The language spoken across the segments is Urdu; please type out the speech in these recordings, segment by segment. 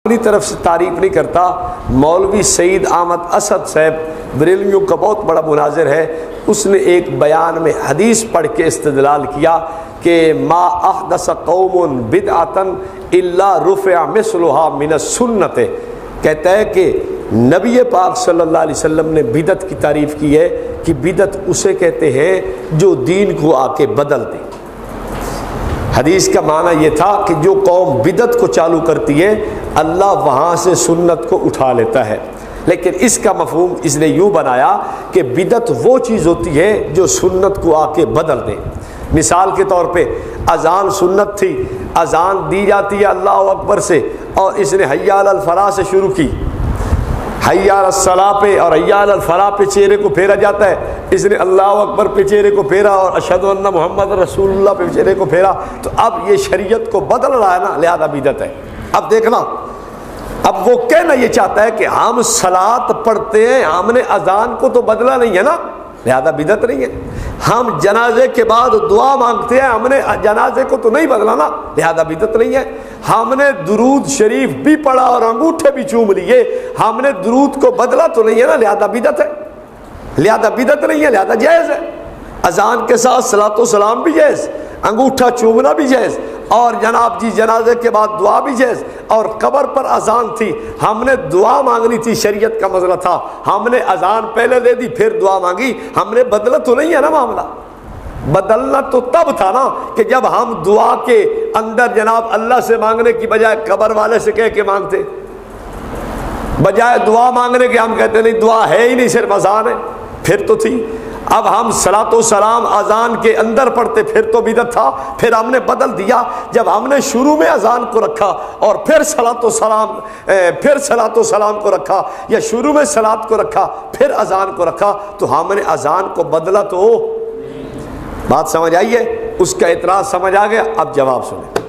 اپنی طرف سے تعریف نہیں کرتا، مولوی سعید احمد اسد صاحب بریلویوں کا بہت بڑا مناظر ہے، اس نے ایک بیان میں حدیث پڑھ کے استدلال کیا کہ ما احدث قوم بدعۃ الا رفع مثلها من السنت، کہتا ہے کہ نبی پاک صلی اللہ علیہ وسلم نے بدعت کی تعریف کی ہے کہ بدعت اسے کہتے ہیں جو دین کو آ کے بدل دے۔ حدیث کا معنی یہ تھا کہ جو قوم بدعت کو چالو کرتی ہے اللہ وہاں سے سنت کو اٹھا لیتا ہے، لیکن اس کا مفہوم اس نے یوں بنایا کہ بدعت وہ چیز ہوتی ہے جو سنت کو آ کے بدل دے۔ مثال کے طور پہ اذان سنت تھی، اذان دی جاتی ہے اللہ اکبر سے، اور اس نے حی علی الفلاح سے شروع کی، حی علی الصلاح پہ اور حی علی الفلاح پہ چہرے کو پھیرا جاتا ہے، اس نے اللہ اکبر پہ چہرے کو پھیرا اور اشہد ان محمد رسول اللہ پہ چہرے کو پھیرا، تو اب یہ شریعت کو بدل رہا ہے نا، لہذا بدعت ہے۔ اب دیکھنا، اب وہ کہنا یہ چاہتا ہے کہ ہم صلاۃ پڑھتے ہیں، ہم نے اذان کو تو بدلا نہیں ہے نا، لہذا بدعت نہیں ہے۔ ہم جنازے کے بعد دعا مانگتے ہیں، ہم نے جنازے کو تو نہیں بدلا نا، لہذا بدعت نہیں ہے۔ ہم نے درود شریف بھی پڑھا اور انگوٹھے بھی چوم لیے، ہم نے درود کو بدلا تو نہیں ہے نا، لہذا بدعت ہے، لہذا بدعت نہیں ہے، لہذا جائز ہے۔ اذان کے ساتھ صلاۃ و سلام بھی جائز، انگوٹھا چومنا بھی جائز، اور جناب جی جنازے کے بعد دعا بھی جائز۔ اور قبر پر اذان تھی، ہم نے دعا مانگنی تھی، شریعت کا مسئلہ تھا، ہم نے اذان پہلے دے دی پھر دعا مانگی، ہم نے بدلا تو نہیں ہے نا معاملہ۔ بدلنا تو تب تھا نا کہ جب ہم دعا کے اندر جناب اللہ سے مانگنے کی بجائے قبر والے سے کہہ کے مانگتے، بجائے دعا مانگنے کے ہم کہتے نہیں دعا ہے ہی نہیں، صرف اذان ہے، پھر تو تھی۔ اب ہم صلاۃ و سلام اذان کے اندر پڑھتے، پھر تو بدعت تھا، پھر ہم نے بدل دیا۔ جب ہم نے شروع میں اذان کو رکھا اور پھر صلاۃ و سلام کو رکھا، یا شروع میں صلاۃ کو رکھا پھر اذان کو رکھا، تو ہم نے اذان کو بدلا تو بات سمجھ آئی ہے؟ اس کا اعتراض سمجھ آ گیا؟ اب جواب سنیں۔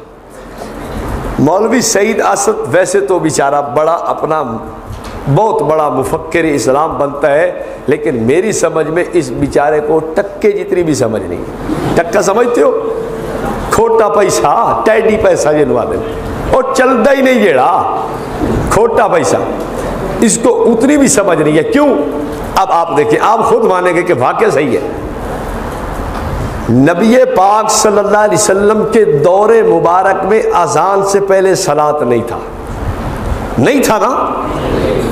مولوی سعید اسد ویسے تو بیچارہ بڑا اپنا بہت بڑا مفکر اسلام بنتا ہے، لیکن میری سمجھ میں اس بیچارے کو ٹکے جتنی بھی سمجھ نہیں ہے۔ ٹکا سمجھتے ہو؟ کھوٹا پیسہ، ٹیڈی پیسہ جنوا دے، اور چلتا ہی نہیں جیڑا کھوٹا پیسہ، اس کو اتنی بھی سمجھ نہیں ہے۔ کیوں؟ اب آپ دیکھیں، آپ خود مانیں گے کہ واقعہ صحیح ہے۔ نبی پاک صلی اللہ علیہ وسلم کے دور مبارک میں اذان سے پہلے صلاۃ نہیں تھا نا۔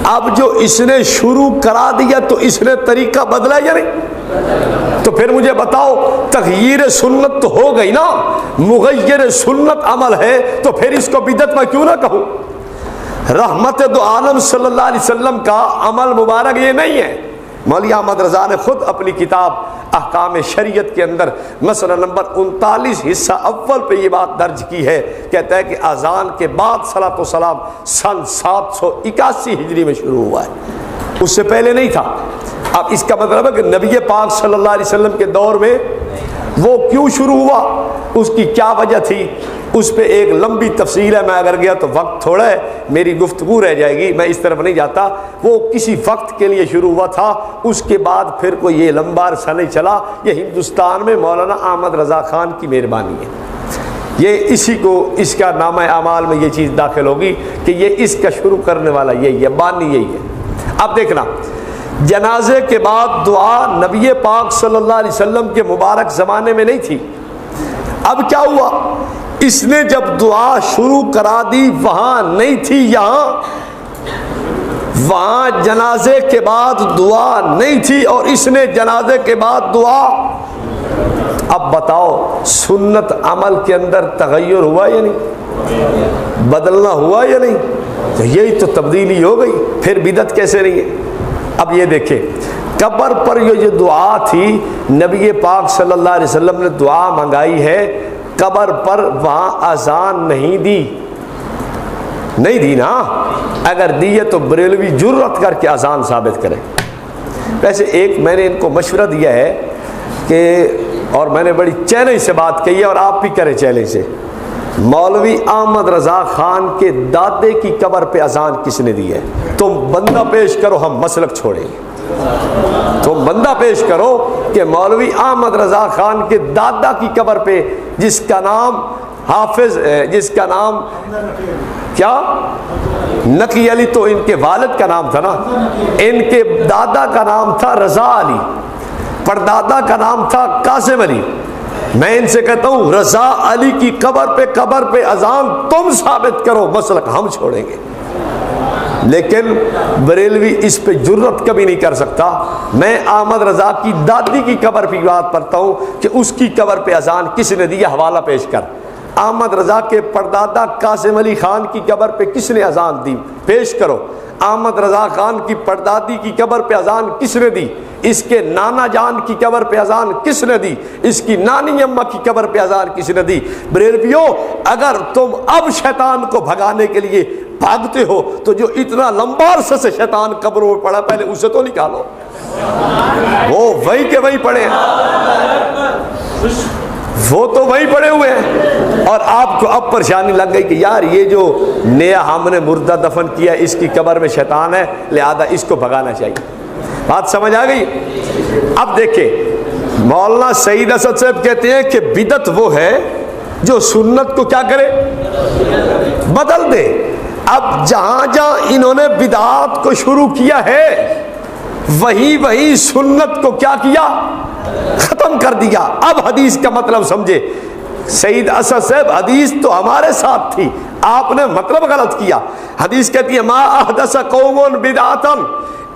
اب جو اس نے شروع کرا دیا تو اس نے طریقہ بدلا یا نہیں؟ تو پھر مجھے بتاؤ، تغییر سنت تو ہو گئی نا، مغیر سنت عمل ہے، تو پھر اس کو بدعت میں کیوں نہ کہوں؟ رحمت دو عالم صلی اللہ علیہ وسلم کا عمل مبارک یہ نہیں ہے۔ مولوی احمد رضا نے خود اپنی کتاب احکام شریعت کے اندر مسئلہ نمبر 39 حصہ اول پہ یہ بات درج کی ہے، کہتا ہے کہ اذان کے بعد صلاۃ و سلام سن 781 ہجری میں شروع ہوا ہے، اس سے پہلے نہیں تھا۔ اب اس کا مطلب ہے کہ نبی پاک صلی اللہ علیہ وسلم کے دور میں وہ کیوں شروع ہوا، اس کی کیا وجہ تھی، اس پہ ایک لمبی تفصیل ہے، میں اگر گیا تو وقت تھوڑا ہے، میری گفتگو رہ جائے گی، میں اس طرف نہیں جاتا۔ وہ کسی وقت کے لیے شروع ہوا تھا، اس کے بعد پھر کوئی یہ لمبا عرصہ نہیں چلا۔ یہ ہندوستان میں مولانا احمد رضا خان کی مہربانی ہے، یہ اسی کو اس کا نامہ اعمال میں یہ چیز داخل ہوگی کہ یہ اس کا شروع کرنے والا یہی ہے، بانی یہی ہے۔ اب دیکھنا، جنازے کے بعد دعا نبی پاک صلی اللہ علیہ وسلم کے مبارک زمانے میں نہیں تھی۔ اب کیا ہوا، اس نے جب دعا شروع کرا دی، وہاں نہیں تھی، وہاں جنازے کے بعد دعا نہیں تھی، اور اس نے جنازے کے بعد دعا۔ اب بتاؤ، سنت عمل کے اندر تغیر ہوا یا نہیں؟ بدلنا ہوا یا نہیں؟ تو یہی تو تبدیلی ہو گئی، پھر بدعت کیسے نہیں ہے؟ اب یہ دیکھیں، قبر پر یہ جو دعا تھی، نبی پاک صلی اللہ علیہ وسلم نے دعا منگائی ہے قبر پر، وہاں اذان نہیں دی نا۔ اگر دی ہے تو بریلوی جرأت کر کے اذان ثابت کرے۔ ویسے ایک میں نے ان کو مشورہ دیا ہے کہ، اور میں نے بڑی چیلنج سے بات کہی ہے، اور آپ بھی کریں چیلنج سے، مولوی احمد رضا خان کے دادے کی قبر پہ اذان کس نے دی ہے؟ تم بندہ پیش کرو، ہم مسلک چھوڑیں گے۔ تم بندہ پیش کرو کہ مولوی احمد رضا خان کے دادا کی قبر پہ، جس کا نام حافظ جس کا نام کیا نقی علی، تو ان کے والد کا نام تھا نا، ان کے دادا کا نام تھا رضا علی، پردادا کا نام تھا قاسم علی۔ میں ان سے کہتا ہوں رضا علی کی قبر پہ اذان تم ثابت کرو، مسلک ہم چھوڑیں گے، لیکن بریلوی اس پہ جرت کبھی نہیں کر سکتا۔ میں احمد رضا کی دادی کی قبر پہ بات کرتا ہوں کہ اس کی قبر پہ اذان کس نے دی، حوالہ پیش کر۔ احمد رضا کے پردادا قاسم علی خان کی قبر پہ کس نے اذان دی، پیش کرو۔ احمد رضا خان کی پردادی کی قبر پہ اذان کس نے دی، اس کے نانا جان کی قبر پہ اذان کس نے دی، اس کی نانی اماں کی قبر پہ اذان کس نے دی۔ بریلویو، اگر تم اب شیطان کو بھگانے کے لیے بھاگتے ہو تو جو اتنا لمبا عرصہ سے شیطان قبروں میں پڑا، پہلے اسے تو نکالو، وہ وہی کے وہی پڑے ہیں، وہ تو وہی پڑے ہوئے ہیں، اور آپ کو اب پریشانی لگ گئی کہ یار یہ جو نیا ہم نے مردہ دفن کیا اس کی قبر میں شیطان ہے، لہذا اس کو بھگانا چاہیے۔ بات سمجھ آ گئی؟ اب دیکھیں مولانا سعید اسد صاحب کہتے ہیں کہ بدعت وہ ہے جو سنت کو کیا کرے، بدل دے۔ اب جہاں جہاں انہوں نے بدعات کو شروع کیا ہے وہی سنت کو کیا کیا، ختم کر دیا۔ اب حدیث کا مطلب سمجھے سعید اسد صاحب، حدیث تو ہمارے ساتھ تھی، آپ نے مطلب غلط کیا۔ حدیث کہتی ہے ما احدث قوم بدعۃ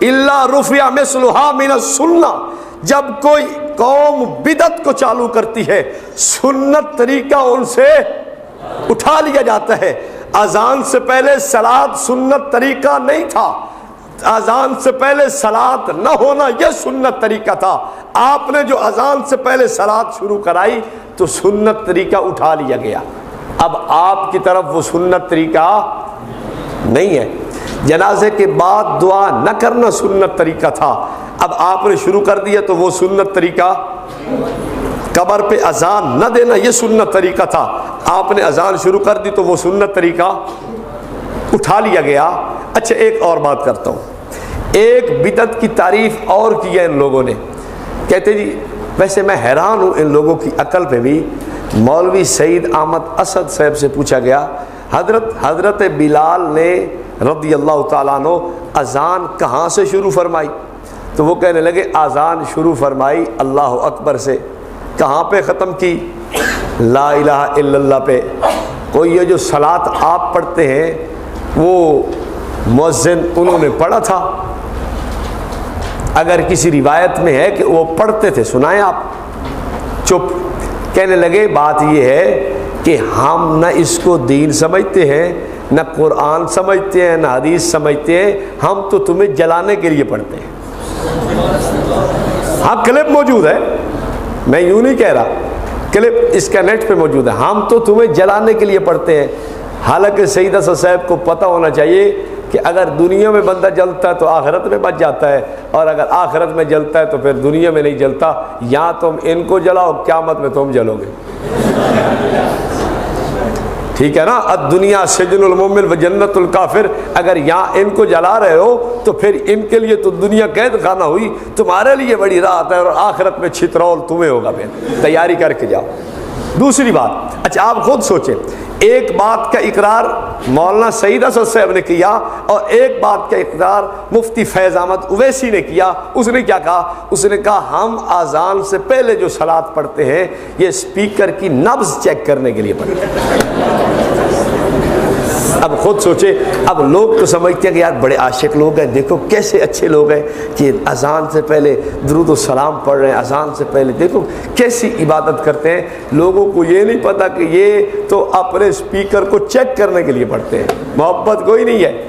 الا رفع مثلها من السنہ، جب کوئی قوم بدعت کو چالو کرتی ہے سنت طریقہ ان سے اٹھا لیا جاتا ہے۔ اذان سے پہلے صلاۃ سنت طریقہ نہیں تھا، اذان سے پہلے صلاۃ نہ ہونا یہ سنت طریقہ تھا۔ آپ نے جو اذان سے پہلے صلاۃ شروع کرائی تو سنت طریقہ اٹھا لیا گیا۔ اب آپ کی طرف وہ سنت طریقہ نہیں ہے۔ جنازے کے بعد دعا نہ کرنا سنت طریقہ تھا، اب آپ نے شروع کر دیا تو وہ سنت طریقہ۔ قبر پہ اذان نہ دینا یہ سنت طریقہ تھا، آپ نے اذان شروع کر دی تو وہ سنت طریقہ اٹھا لیا گیا۔ اچھا ایک اور بات کرتا ہوں، ایک بدعت کی تعریف اور کی ہے ان لوگوں نے، کہتے جی ویسے میں حیران ہوں ان لوگوں کی عقل پہ بھی۔ مولوی سعید احمد اسد صاحب سے پوچھا گیا حضرت بلال نے رضی اللہ تعالیٰ عنہ اذان کہاں سے شروع فرمائی؟ تو وہ کہنے لگے اذان شروع فرمائی اللہ اکبر سے، کہاں پہ ختم کی؟ لا الہ الا اللہ پہ۔ کوئی یہ جو صلاۃ آپ پڑھتے ہیں وہ مؤذن انہوں نے پڑھا تھا؟ اگر کسی روایت میں ہے کہ وہ پڑھتے تھے سنائیں آپ؟ چپ۔ کہنے لگے بات یہ ہے کہ ہم نہ اس کو دین سمجھتے ہیں، نہ قرآن سمجھتے ہیں، نہ حدیث سمجھتے ہیں، ہم تو تمہیں جلانے کے لیے پڑھتے ہیں۔ ہاں کلپ موجود ہے، میں یوں نہیں کہہ رہا، کلپ اس کا نیٹ پہ موجود ہے، ہم تو تمہیں جلانے کے لیے پڑھتے ہیں۔ حالانکہ سعید اسد صاحب کو پتہ ہونا چاہیے کہ اگر دنیا میں بندہ جلتا ہے تو آخرت میں بچ جاتا ہے، اور اگر آخرت میں جلتا ہے تو پھر دنیا میں نہیں جلتا۔ یا تم ان کو جلاؤ، قیامت میں تم جلو گے، ٹھیک ہے نا؟ الدنیا سجن المؤمن و جنت الکافر۔ اگر یہاں ان کو جلا رہے ہو تو پھر ان کے لیے تو دنیا قید خانہ ہوئی، تمہارے لیے بڑی راحت ہے، اور آخرت میں چھترول تمہیں ہوگا، پھر تیاری کر کے جاؤ۔ دوسری بات، اچھا آپ خود سوچیں، ایک بات کا اقرار مولانا سعید اسد صاحب نے کیا اور ایک بات کا اقرار مفتی فیض احمد اویسی نے کیا۔ اس نے کیا کہا؟ اس نے کہا ہم اذان سے پہلے جو صلاۃ پڑھتے ہیں یہ اسپیکر کی نبض چیک کرنے کے لیے پڑھتے ہیں۔ اب خود سوچے، اب لوگ تو سمجھتے ہیں کہ یار بڑے عاشق لوگ ہیں، دیکھو کیسے اچھے لوگ ہیں کہ اذان سے پہلے درود و سلام پڑھ رہے ہیں، اذان سے پہلے دیکھو کیسی عبادت کرتے ہیں۔ لوگوں کو یہ نہیں پتا کہ یہ تو اپنے اسپیکر کو چیک کرنے کے لیے پڑھتے ہیں، محبت کوئی نہیں ہے۔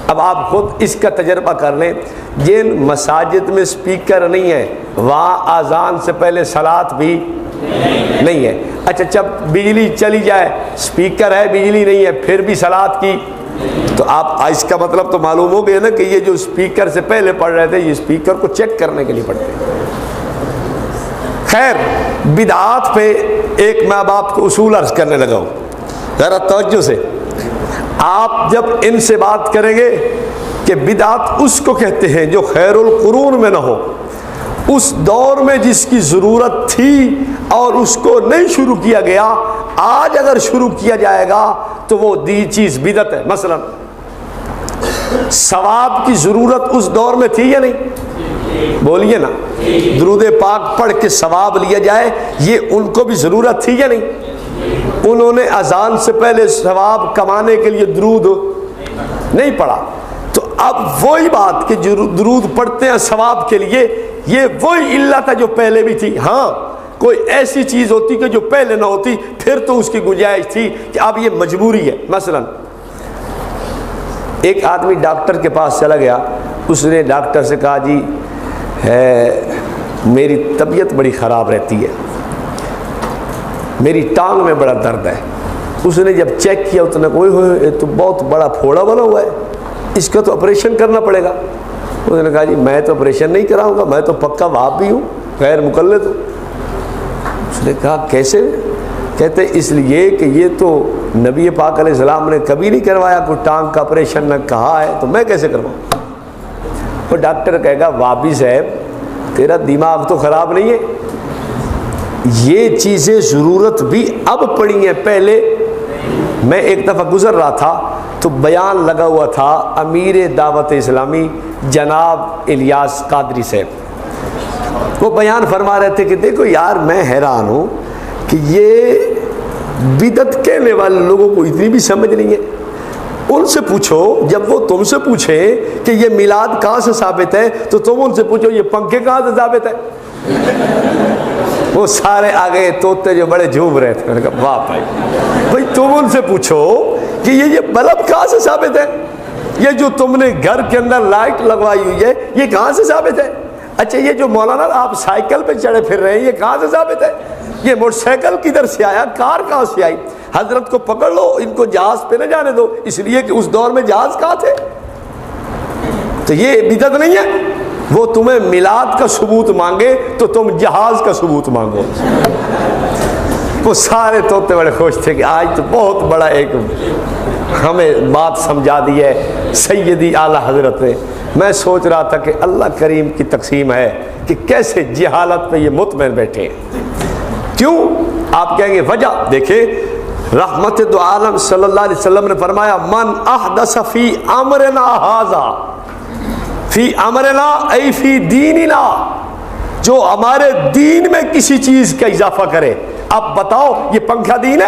اب آپ خود اس کا تجربہ کر لیں، جن مساجد میں اسپیکر نہیں ہے وہاں اذان سے پہلے صلاۃ بھی نہیں ہے۔ اچھا جب بجلی چلی جائے، اسپیکر ہے بجلی نہیں ہے، پھر بھی صلاۃ کی، تو آپ اس کا مطلب تو معلوم ہو گیا نا کہ یہ جو اسپیکر سے پہلے پڑھ رہے تھے یہ اسپیکر کو چیک کرنے کے لیے پڑھتے ہیں۔ خیر، بدعات پہ ایک میں اب آپ کو اصول عرض کرنے لگا ہوں، ذرا توجہ سے۔ آپ جب ان سے بات کریں گے کہ بدعات اس کو کہتے ہیں جو خیر القرون میں نہ ہو، اس دور میں جس کی ضرورت تھی اور اس کو نہیں شروع کیا گیا، آج اگر شروع کیا جائے گا تو وہ دی چیز بدعت ہے۔ مثلا ثواب کی ضرورت اس دور میں تھی یا نہیں؟ بولیے نا، درود پاک پڑھ کے ثواب لیا جائے، یہ ان کو بھی ضرورت تھی یا نہیں؟ انہوں نے اذان سے پہلے ثواب کمانے کے لیے درود نہیں پڑھا، تو اب وہی بات کہ درود پڑھتے ہیں ثواب کے لیے، یہ وہی علت ہے جو پہلے بھی تھی۔ ہاں کوئی ایسی چیز ہوتی کہ جو پہلے نہ ہوتی پھر تو اس کی گنجائش تھی کہ اب یہ مجبوری ہے۔ مثلا ایک آدمی ڈاکٹر کے پاس چلا گیا، اس نے ڈاکٹر سے کہا جی میری طبیعت بڑی خراب رہتی ہے، میری ٹانگ میں بڑا درد ہے۔ اس نے جب چیک کیا تو نے کوئی ہوئے تو بہت بڑا پھوڑا بنا ہوا ہے، اس کا تو آپریشن کرنا پڑے گا۔ اس نے کہا جی میں تو آپریشن نہیں کراؤں گا، میں تو پکا وہاب بھی ہوں، غیر مقلد ہوں۔ اس نے کہا کیسے؟ کہتے اس لیے کہ یہ تو نبی پاک علیہ السلام نے کبھی نہیں کروایا، کوئی ٹانگ کا آپریشن نہ کہا ہے، تو میں کیسے کرواؤں؟ وہ ڈاکٹر کہے گا وابی صاحب تیرا دماغ تو خراب نہیں ہے، یہ چیزیں ضرورت بھی اب پڑی ہیں، پہلے میں ایک دفعہ گزر رہا تھا تو بیان لگا ہوا تھا امیر دعوت اسلامی جناب الیاس قادری صاحب، وہ بیان فرما رہے تھے کہ دیکھو یار میں حیران ہوں کہ یہ بدعت کہنے والے لوگوں کو اتنی بھی سمجھ نہیں ہے۔ ان سے پوچھو، جب وہ تم سے پوچھیں کہ یہ میلاد کہاں سے ثابت ہے تو تم ان سے پوچھو یہ پنکھے کہاں سے ثابت ہے؟ وہ سارے آگے طوطے جو بڑے جھوم رہے تھے، میں نے کہا واہ بھائی تم ان سے پوچھو کہ یہ بلب کہاں سے ثابت ہے، یہ جو تم نے گھر کے اندر لائٹ لگوائی ہوئی ہے یہ کہاں سے ثابت ہے؟ اچھا یہ جو مولانا آپ سائیکل پہ چڑھے پھر رہے ہیں یہ کہاں سے ثابت ہے؟ یہ موٹر سائیکل کدھر سے آیا، کار کہاں سے آئی؟ حضرت کو پکڑ لو، ان کو جہاز پہ نہ جانے دو، اس لیے کہ اس دور میں جہاز کہاں تھے؟ تو یہ بدعت نہیں ہے۔ وہ تمہیں میلاد کا ثبوت مانگے تو تم جہاز کا ثبوت مانگو۔ وہ سارے طوطے بڑے خوش تھے کہ آج تو بہت بڑا ایک ہمیں بات سمجھا دی ہے سیدی اعلیٰ حضرت نے۔ میں سوچ رہا تھا کہ اللہ کریم کی تقسیم ہے کہ کیسے جہالت پہ یہ مطمئن بیٹھے ہیں۔ کیوں؟ آپ کہیں گے وجہ دیکھیں، رحمت دو عالم صلی اللہ علیہ وسلم نے فرمایا من احدث فی امرنا ھذا، فی امرنا ای فی دیننا، جو ہمارے دین میں کسی چیز کا اضافہ کرے۔ اب بتاؤ یہ پنکھا دین ہے؟